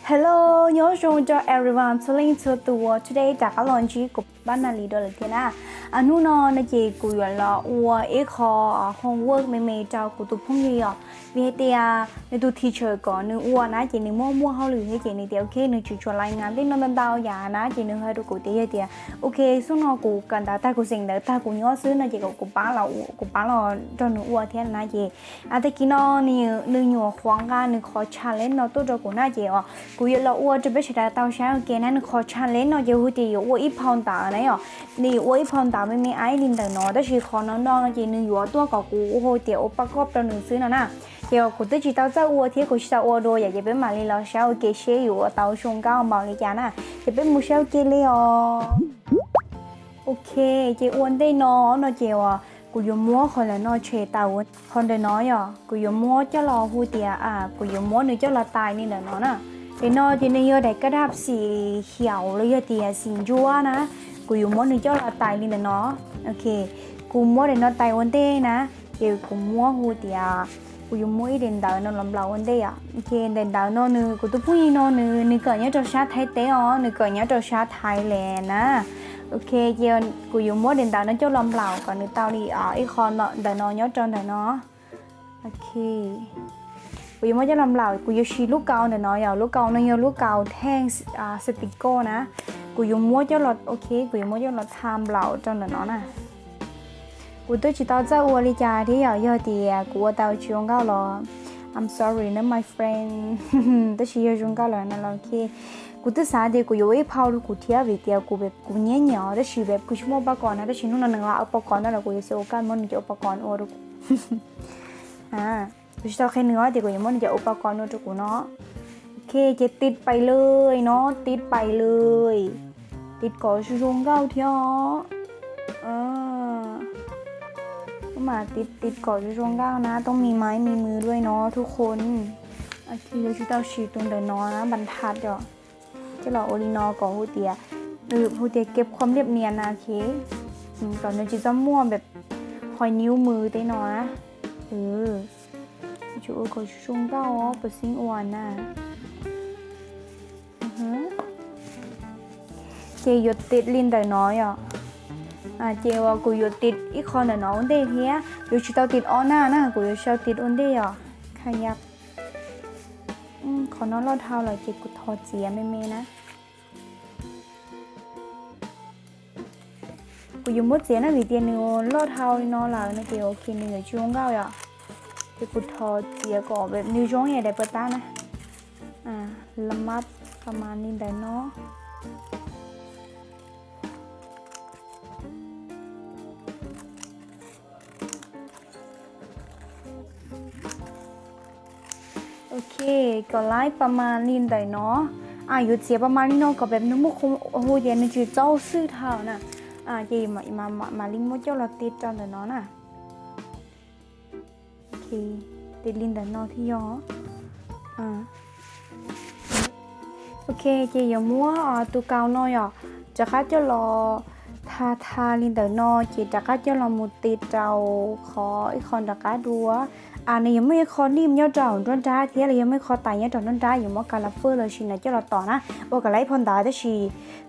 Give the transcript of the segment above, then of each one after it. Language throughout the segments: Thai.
Hello, nhớ chung cho everyone tuning to the world today. Đã có lần chỉ của bạn nào đó là thế nào? Anh nu nó chỉ của là ít khó homework mấy cho của tụi phong gì à? Vì thế à, nếu tụi teacher có nếu nãy chỉ nếu mua họ lười thế chỉ nếu thì ok nếu chỉ cho lại ngắn thì nó đang đau giả nãy chỉ nếu hơi được của thì ok số nó của cần ta củaสิ่งđó ta của nhớ xứ nó chỉ của bán là cho nếu thế nãy chỉ thế kia nó nếu nhiều khoáng ga nếu khó challenge nó tốt cho của nãy chỉ của là cho biết sẽ tao sáng ok nãy nếu khó challenge nó chỉ hụt thì ít phong tạo này nếu ít phong tạo mấy ai linh đời nó đó chỉ khó nó chỉ nếuตัวก็กูโหเตียวประกอบตัวหนึ่งซื้อน่ะนะเดี๋ยวกูจะจีเต้าเจ้าวัวที่กูจะวัวโดยอยากจะเป็นมาลีเราเช้าเกเชอยู่เต้าชงก้าวมาลีจาน่ะจะเป็นมูเช้าเกลีอ๋อโอเคเจ้าอ้วนได้นอนเจ้ากูยมัวคนละนอเชเต้าคนเดียวน้อยอ่ะกูยมัวเจ้ารอหูเตียกูยมัวหนึ่งเจ้ารอตายนี่เด้อน้อน่ะเดี๋ยวนอจีนี่ยอได้กระดับสีเขียวเลยเตียสีจั่วนะกูยมัวหนึ่งเจ้ารอตายนี่เด้อน้อโอเคกูมัวเดี๋ยวน้อตายวันเต้นะเดี๋ยวกูมัวหูเตียกูยังไม่เดินดาวน้องลำเราวันเดียโอเคเดินดาวน้องนึกูตัวผู้หญิงน้องนึเกิดเนี่ยจะชาไทยเต๋อนึเกิดเนี่ยจะชาไทยแลนด์นะโอเคเดี๋ยวกูยังไม่เดินดาวน้องเจ้าลำเราก่อนนึเตาดีอีคอนเนาะเดินน้องเนี่ยจนเดินเนาะโอเคกูยังไม่จะลำเรากูยังชีลูกเกาเดินน้อยลูกเกาน้องยังลูกเกาแท่งสติกโก้นะกูยังไม่จะหลดโอเคกูยังไม่จะหลดทำเราจนเดินเนาะนะกูตัวจิตตาเจ้าวัวลิจาที่อยากดีกูว่าเตาชงก้าวหรอ I'm sorry นะ my friend ตัวชีอยากชงก้าวหรอนั่นโอเคกูตัวสาเดียกูอยู่ไอ้พาวลูกกูเที่ยววิเดียวกูแบบกูเนี่ยเนี่ยตัวชีแบบกูชั่วโมงปะก่อนนะตัวชีนู่นนั่นว่าอุปกรณ์นั่นแหละกูจะซื้อโอกาสมันจะอุปกรณ์โอ้ดูกูจะแค่เนื้อเดี๋ยวกูยังมันจะอุปกรณ์โอ้ดูกูเนาะโอเคจะติดไปเลยเนาะติดไปเลยติดก่อนชงก้าวเที่ยวมาติดก่อนช่วงก้าวนะต้องมีไม้มีมือด้วยเนาะทุกคนโอเคเราชุดเตาชีตรงเดินนอนะบรรทัดเดี๋ยวจะรอโอลินอก่อนฮูเตียฮูเตียเก็บความเรียบเนียนนะโอเคก่อนเราจะมั่วแบบหอยนิ้วมือได้เนาะชุดก่อนช่วงก้าวเปิดซิงอวนน่ะเจยดติดลินเดินน้อยเจ้ากูอยู่ติดอีกคนน่ะน้องเดียเฮียอยู่ชิดเอาติดอ้อหน้านะกูอยู่ชิดติดอ้นเดียขยับขอน้องรอดเท้าเลยเจ้ากูทอเจียไม่นะกูอยู่มุดเจียนะวิเดียนึงรอดเท้าน้องหลังนะเจ้าโอเคนึงอยู่ช่วงเก้าอ่ะเจ้ากูทอเจียก่อนแบบนิ้วช่วงใหญ่ได้เปิดตานะละมัดประมาณนี้ได้เนาะโอเคก็ไล่ประมาณนี้ได้เนาะอยู่เสียประมาณนี้เนาะก็แบบนึกมุกโอ้โหเย็นนึกจืดเจ้าซื้อเท่าน่ะจีมาลิงมุกเจ้าเราติดจอนเดี๋ยวเนาะน่ะโอเคติดลินเดี๋ยวเนาะที่ย่อโอเคจีอย่ามัวตัวเกาหน่อยจะคัดเจ้ารอทาลินเดี๋ยวเนาะจีจะคัดเจ้ารอมุดติดเจ้าขออีกคนจะคัดดูนี่ยังไม่คอนิ่มย่อจ่อจนจ้าเทียเลยยังไม่คอตายย่อจ่อจนจ้าอยู่ว่าการรับเฟอร์เลยชินะเจ้าเราต่อนะบอกกับไล่พอนดาจะชี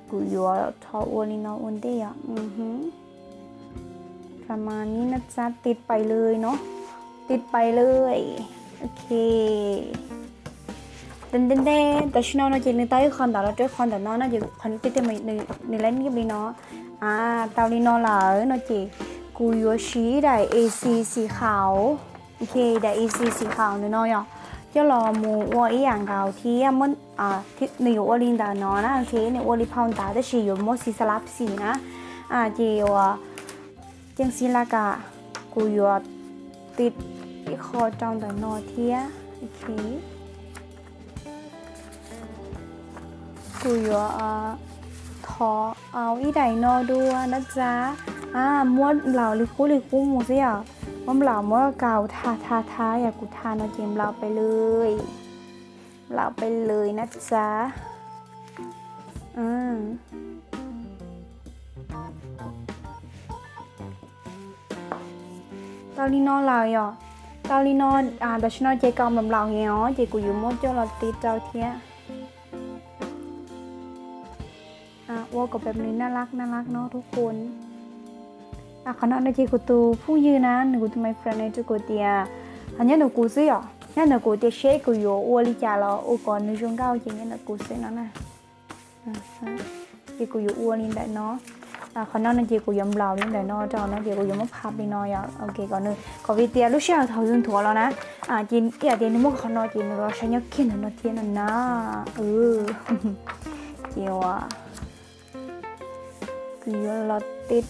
กูอยู่ทออ้วนนี่เนาะอ้วนเดียประมาณนี้นะจ๊ะติดไปเลยเนาะติดไปเลยโอเคเต้แต่ชิโน่เราจะนึกใต้คอนดาเราเจอคอนดาเนาะน่าจะคอนติดในเล่นนี้บีเนาะตาวลีนอหล่าเนาะจีกูอยู่ชีได้AC สีขาวโอเคได้ AC สีขาวเนาะจะรอมูว่าอีอย่างเก่าที่มันที่ในอยู่อลินดาเนาะนะโอเคในอลิพาวน์ตาจะชีอยู่มอสีสลับสีนะเจียวจังสีละกะกูอยู่ติดอีคอจังแต่นอเทียโอเคกูอยู่ทอเอาอีไดนอดูนะจ๊ะม้วนเหล่าลิคูหมูสิว่าเหล่าม้วนเก่าทาอยากกูทานเอาเจมเราไปเลยนะจ๊ะตอนนี้นอนเราตอนนี้นอนแต่ฉันนอนใจกองแบบเราเงี้ยเจกูอยู่ม้วนเจ้าเราตีเจ้าเทีย วัวกับแบบนี้น่ารักเนาะทุกคนขอโทษนะจีกูตูผู้ยืนนะหนูกูทำไมเฟรนในจุกูเตียอันนี้หนูกูซื้อเนี่ยหนูกูเตียเชคกูอยู่วัวลิจ่าเราอุก่อนหนูจงก้าวจริงเนี่ยหนูกูซื้อนั่นน่ะจีกูอยู่วัวลินได้เนาะขอโทษนะจีกูยำเหล่าลินได้เนาะเจ้านะจีกูยำมะพร้าวลินเนาะอย่าโอเคก่อนหนึ่งขอวิเตียลูกเชี่ยวเท่ายุ่งถั่วแล้วนะจีนเดี๋ยวนี้มุกขอโทษจีนเราใช้ยาเขียนเนาะเทียนนะเจียวคือเราติด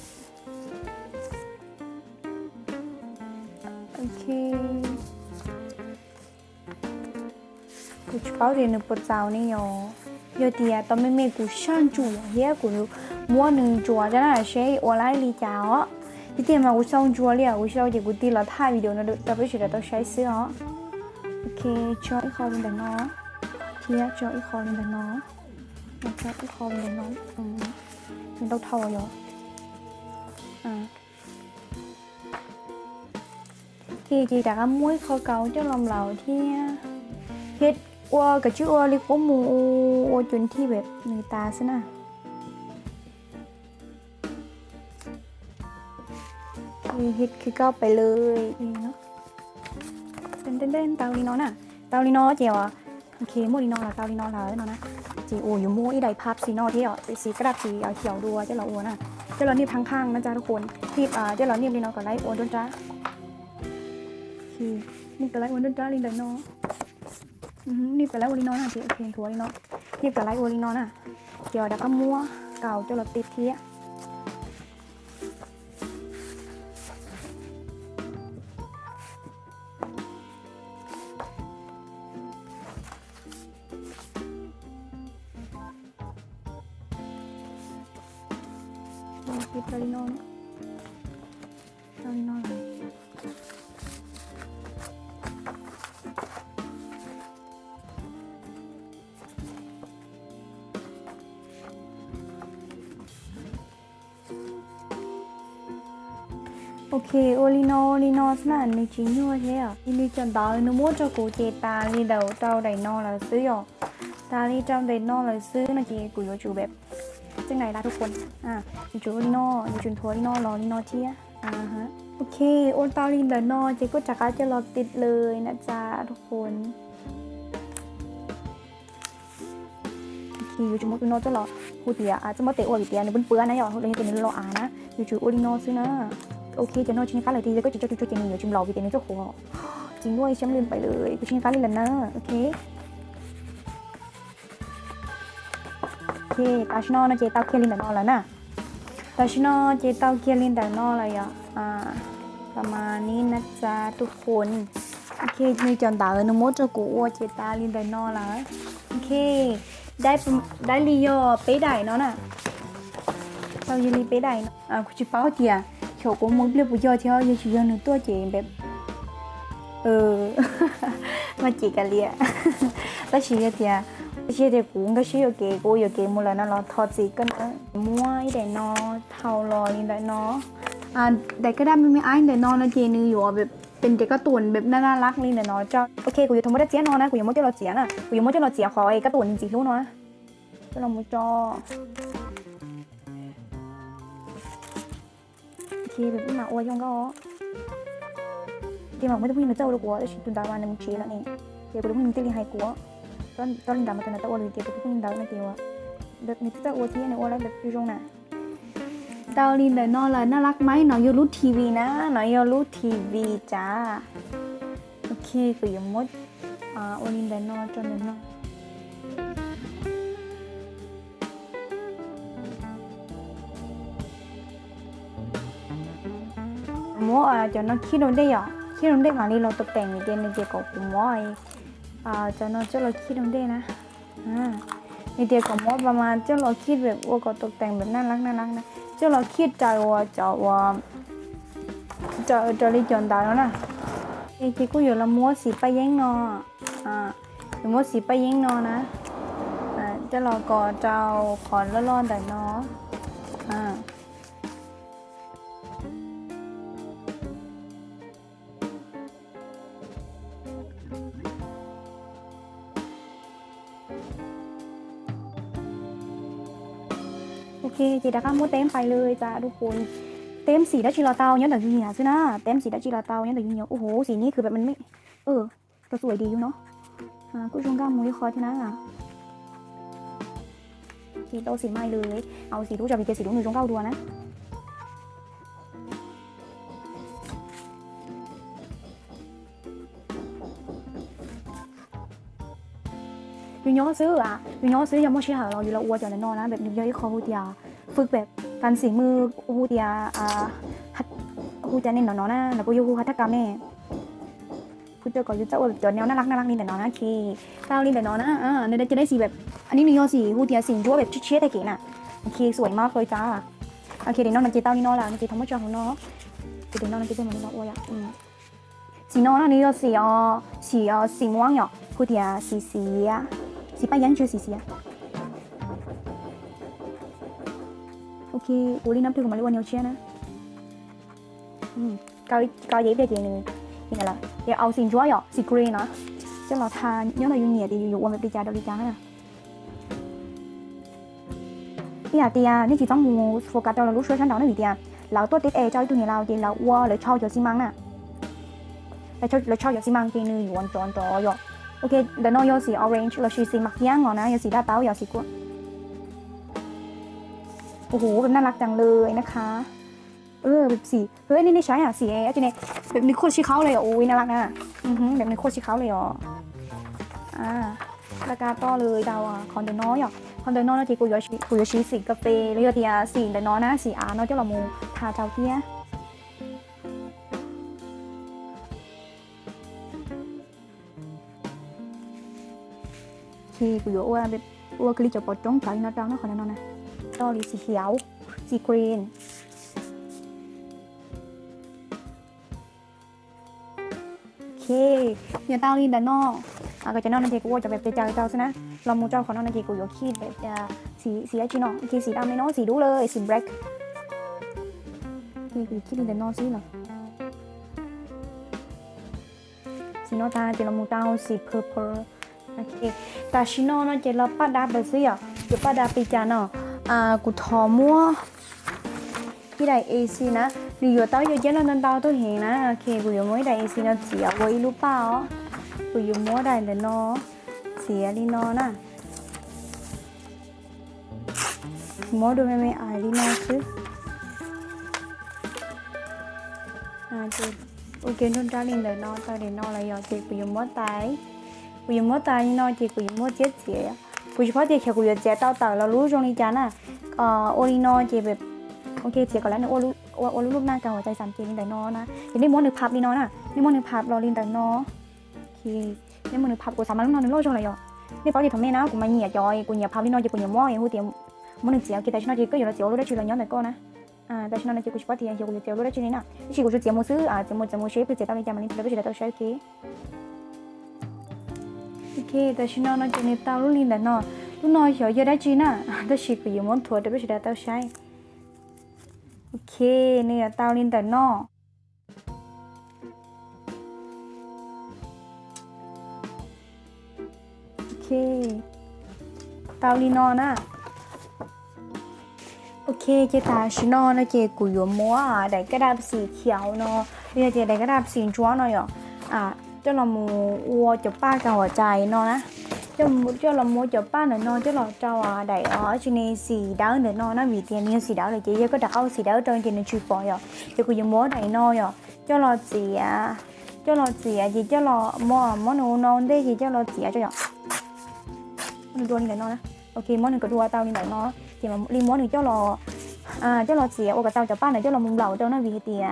โอเคกูจะเอาเรียนปวดเจ้านี่ยอดีตอนไม่กูช่างจู่เหี้ยกูมัวหนึ่งจัวจะน่าใช้ออนไลน์ลีจ้าที่เดียมากูช่างจัวเลยกูช่างเดี๋ยวกูตีละถ่ายวิดีโอนะแต่ไม่ใช่ต้องใช้เสื้อโอเคจออีกคอเป็นแบบน้อเทียจออีกคอเป็นแบบน้อจออีกคอเป็นแบบน้อมันต้องเท่าอยู่thì chị đã muối kho cáo cho lòng lẩu thì hết qua cái chữ qua đi có mua chuẩn thiแบบngười ta xem nào thì hết khi caoไปเลยเนาะเต้นเตาลีนอน่ะเตาลีนอเจียวโอเคmuaลีนอlàเตาลีนอlà nó nè chị ủaอยู่muaอีใดภาพสีนอที่สีกระดาษสีเขียวดัวเจ้าเราอ้วนน่ะเจ้าเรานี่ข้างๆนะจ๊ะทุกคนที่เจ้าเรานี่ลีนอกับไลท์อ้วนด้วยจ้านี่เป็นไลท์วันนั้นจ้าลินเดนโนนี่เป็นไลท์วันลินอน่ะจีโอเคถั่วลินอนี่เป็นไลท์วันลินอน่ะเดี๋ยวดักก็มัวเก่าจนเราติดเทียติดลินอลินออะไรโอเคโอลินอสนั่นในจีนยั่วใช่อ่ะที่นี่จันตาหนูมั่วจะกูเจตาลีเดาเจ้าไดนอแล้วซื้อหรอตาลีเจ้าไดนอแล้วซื้อนะจีกูอยู่จูแบบจังไหนล่ะทุกคนอยู่จูลินออยู่จูทัวลินอรอลินอเทียฮะโอเคโอนตาลีเดนอจีก็จะการจะรอติดเลยนะจ๊ะทุกคนโอเคอยู่จูมุลินอจะรอกูเตียอาจจะมาเตะโอลิเตียในบนเปื้อนนะหรอเลยเป็นรอนะอยู่จูโอลินอซื้อนะโอเคจะนอนชิ้นฟ้าเลยทีแล้วก็จะจุดๆๆจิ้มเราวิตามินเจ้าหัวจริงด้วยฉันลืมไปเลยกูชิ้นฟ้าเลยนะโอเคตาชนอนะเจต้าเคียลินแต่นอนแล้วนะตาชนอเจต้าเคียลินแต่นอนอะไรประมาณนี้นะจ๊ะทุกคนโอเคมีจอนตาเออนุโมจะกูว่าเจต้าลินแต่นอนแล้วโอเคได้ลีโอเป๊ะได้เนาะน่ะเรายืนลีเป๊ะได้กูจะเป้าเตียเขาก็มุดเรียบร้อยเที่ยวยังชิวๆนึกตัวเจงแบบมาจีกันเลยแล้วชีเดียชีเดียกูก็ชีอยู่เกมูแล้วนะเราทอดจีกันมั่วไอเดนอเท่ารอนี่ได้เนาะแต่ก็ได้ไม่ไอเดนอนะเจนึอยู่แบบเป็นเด็กการ์ตูนแบบน่ารักนี่เนาะเจ้าโอเคกูอยู่ทำไม่ได้เจียนอนะกูยังไม่ได้เราเจียน่ะกูยังไม่ได้เราเจียขอไอ้การ์ตูนจริงๆรู้เนาะก็ลองมุจอthìแบบนี้มาอวยยังก็ที่มาไม่ต้องพูดนะเจ้าลูกวัวแต่ฉันตุนดาวันนึงเชี่ยแล้วนี่เดี๋ยวกูต้องมีตีลีให้กูตอนลินดามาตัวนั้นตัวอวยเดี๋ยวกูต้องลินดาในเดียวแบบนี้เจ้าอวยที่ในอวยแล้วแบบอยู่ตรงไหนดาวลินเดนอเลยน่ารักไหมหน่อยยูรูทีวีนะหน่อยยูรูทีวีจ้าโอเคกูยังมดอวยลินเดนอจนเดนอมัวcho nó khi nó đây mà đi lo tập tành thì trên này chỉ có của mua cho nó cho lo khi nó đây nèนี่เดียวกับมอประมาณเจ้าเราคิดแบบว่าก็ตกแต่งแบบน่ารักนะเจ้าเราคิดใจว่าจะรีจอนตาแล้วนะไอ้ที่กูอยู่ละมัวสีไปยังนอมัวสีไปยังนอนะเจ้าเราก็เจ้าขอนร้อนแต่นอโ โอเคchị đã có mua tem ไปเลยจ้าทุกคนเต็มสีได้จีราเตาเนี่ยแต่ยูเนียซินะเต็มสีได้จีราเตาเนี่ยแต่ยูเนียโอ้โหสีนี้คือแบบมันไม่ก็สวยดีอยู่เนาะกูชงก้ามมุ้ยคอที่นั่นสีโตสีไม่เลยเอาสีรู้จักวิเกสีรู้หนึ่งชงเก้าดัวนะยูย้อนซื้อยูย้อนซื้อยังไม่ใช่หาเราอยู่แล้วอ้วนจากนั้นนอนนะแบบยูย้อยคอหูเดียฝึกแบบการสีมือหูเดียหูเดียเนี่ยน้องนะแล้วก็ยูหูหัตถกรรมเนี่ยพูดเจอก่อนยูจะแบบแนวน่ารักนี่แต่น้องนะคีเก้านี่แต่น้องนะเนี่ยจะได้สีแบบอันนี้ยูย้อนสีหูเดียสีชั่วแบบเชี่ยแต่เก๋น่ะโอเคสวยมากเลยจ้าโอเคเดี๋ยวน้องมันจีเต้านี่น้องละมันจีทำให้จอของน้องเดี๋ยวน้องมันจีเป็นเหมือนน้องอ้วนสีน้องนะนี่ก็สีม่วงเหรอหูเดียสีป้ายันชื่อสีโอเคโอ้ยน้ำถึงมาเรียกว่าเนียวเชียนะcao giấy về chị này thì là để ao xin chúa ạ xì green á chứ là tha nhớ là doanh nghiệp thì dụ qua đi trà đâu đi trà nè bây giờ thì nếu chỉ trong mùa phổ cát đâu là lúc sớm sáng đó nó bị thì lão tôi tết cho tôi nhà lão thì lão qua lấy cho xi măng nè lấy cho xi măng thì người hoàn toàn rồi ok để nó vô xì orange là xì mặc giang ngọnนะสีดาเต้าอย่าสีกุ้งโอ้โหแบบน่ารักจังเลยนะคะแบบสีเฮ้ยนี่ใช้สีเอจีเนี่ยแบบนี้โคตรชี้เขาเลยโอ้ยน่ารักนะแบบนี้โคตรชี้เขาเลยราคาต่อเลยดาวคอนเดนน้อยคอนเดนน้อยนะที่กูอยากชี้สีกาแฟแล้วก็ที่สีเดนน้อยนะสีน้อยเจ้าละมูทาเจ้าเที่ยที่กูอยากว่าแบบว่าคลิปจะปลดจ้องใจน่าจังนะคอนเดนน้อยนะต่อเลยสีเขียวสีกรีนโอเคเนี่ยเต้านี่ด้านนอกก็จะนอกนั่นเองกูจะแบบเจ้าซะนะเรามูเจ้าของนอกนั่นเองกูอยากขีดแบบสีอะไรจีนอโอเคสีดำไม่น้อยสีดูเลยสีแบล็คนี่กูขีดด้านนอกสิเนาะสีนอตาเจเรามูเต้าสีเพอร์เพลโอเคแต่ชิโน่เนาะเจเราปัดดาเบอร์ซี่เดี๋ยวปัดดาปีจานเนาะกูทอมัวที่ได้เอซีนะ你有到有见到能到都行啦，OK，我有冇带一些呢？只要我一路包，我有冇带的呢？只要你呢呐，冇都没爱你呢是，就OK，侬家里的呢，到底呢来要这我有冇带？我有冇带呢？这我有冇接接呀？不是怕这客户有接到了路上你家呐，我哩呢这แบบโอเคเสียก่อนแล้วเนี่ยโอ้ลูกหน้าเก่าหัวใจสั่นเกลินแต่นอนะอย่างนี้ม้วนหนึ่งพับนี่นอนะนี่ม้วนหนึ่งพับรอลินแต่นอโอเคนี่ม้วนหนึ่งพับกูสามารถลูกนอนหนึ่งโลช่วงไหนอ่ะนี่ป้าจีทำเนี่ยนะกูมาเหยียดจอยกูเหยียดพับนี่นอจีกูเหยียดม้วนอย่างหูเตียมม้วนหนึ่งเสียกิแต่ฉันนอจีก็อยู่แล้วเสียวรู้ได้ชื่อเลยย้อนแต่ก็นะแต่ฉันนอจีกูชิบะเตียงเสียวกูเสียวรู้ได้ชื่อนี่นะที่กูจะเสียมูซื้อเสียมูเชฟเสียตามนี้จำมันนี่แล้วก็เสียตัวใช้โอเคแต่ฉันนอจีนี่ตาลูกลินแต่นอลูกนอเสียวเยอะได้จีน่ะแต่ชิกูอยู่ม้วนถั่วแต่ไม่ใช่ตัวใช้โอเคเนี่ยเตาลินแต่นอกโอเคเตาลินอนะโอเคเจตาชินอนะเจกุยมัวได้กระดาษสีเขียวเนาะเนี่ยเจได้กระดาษสีจ้วหน่อยเจ้าเรามูวัวจะป้ากับหัวใจเนาะนะเจ้าเรามูจะป้าหน่อยเนาะเจ้าเราเจ้าได้ชนีสีดาวหน่อยเนาะนะวิเทียนนี่สีดาวเลยเจ๊ก็จะเอาสีดาวตอนเจนชุดปอยเจ้ากูยังมัวได้เนาะเจ้าเราสีเจ้าเราเจ้าเรามัวหนูนอนได้เจ้าเราเสียเจ้ามันดูนี่ไหนเนาะนะโอเคมัวหนึ่งก็ดูเตานี่ไหนเนาะเจ้ารีมัวหนึ่งเจ้าเราเสียโอ้กับเตาจะป้าหน่อยเจ้าเรามุงเหล่าเจ้าหน้าวิเทีย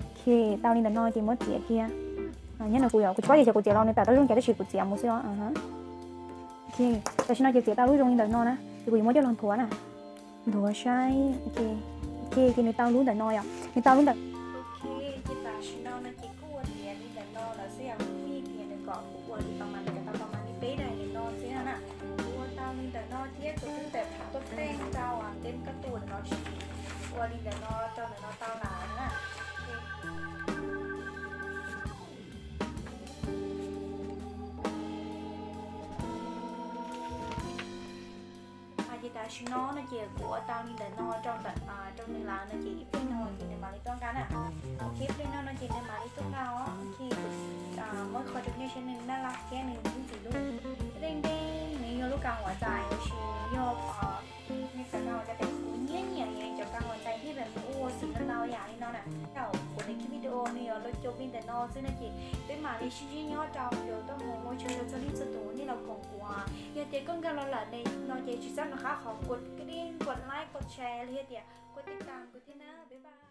โอเคเตานี่ไหนเนาะเจ้ามัวเสียเกียnhớ làกูcó gì cho cô chị lo nên tao tới luôn cái đó chị mua xíu ok tao xin nói chị tao luôn đời non á thì cô mới cho lần thua nè thua sai ok thì người tao luôn đời non à người tao luôn đời ok chị tao xin nói là chị cô tiền đi đời non là sẽ khi tiền được gọn của đi tao mà cái tao mà đi tế này đời non sẽ nè cô tao đi đời non thiết tôi cứ để thả tốt đen tao tên các tuổi nó chỉ cô đi đời non cho đời non tao là nè là nó chị của tao đi để nó trong trong này là nó chị phim nó chị để mà đi trong cái nè khi phim nó chị để mà đi trong nào khi mới khỏi được nghe cho nên nó là cái này cũng chỉ luôn đen đen nếu lúc càng quá dài thì nhiều như cái nàoจะเป็นคุ้นเงี้ยเนี่ยจะกังวลใจที่แบบโอ้สิ่งเราอย่างนี้เนาะน่ะเจ้าคนในคลิปวิดีโอเนี่ยเราจบเป็นแต่นอซึ่งนะจีเป็นมาในชิ้นนี้เจ้าเดี๋ยวต้องมองเชิญเราจะรีบสตูนี่เราของกว่าอย่าเดี๋ยวก็กันเราละในนอเจชิซันนะคะขอกดกระดิ่งกดไลค์กดแชร์เรียกเดี๋ยวกดติดตามกดที่หน้าบ๊ายบาย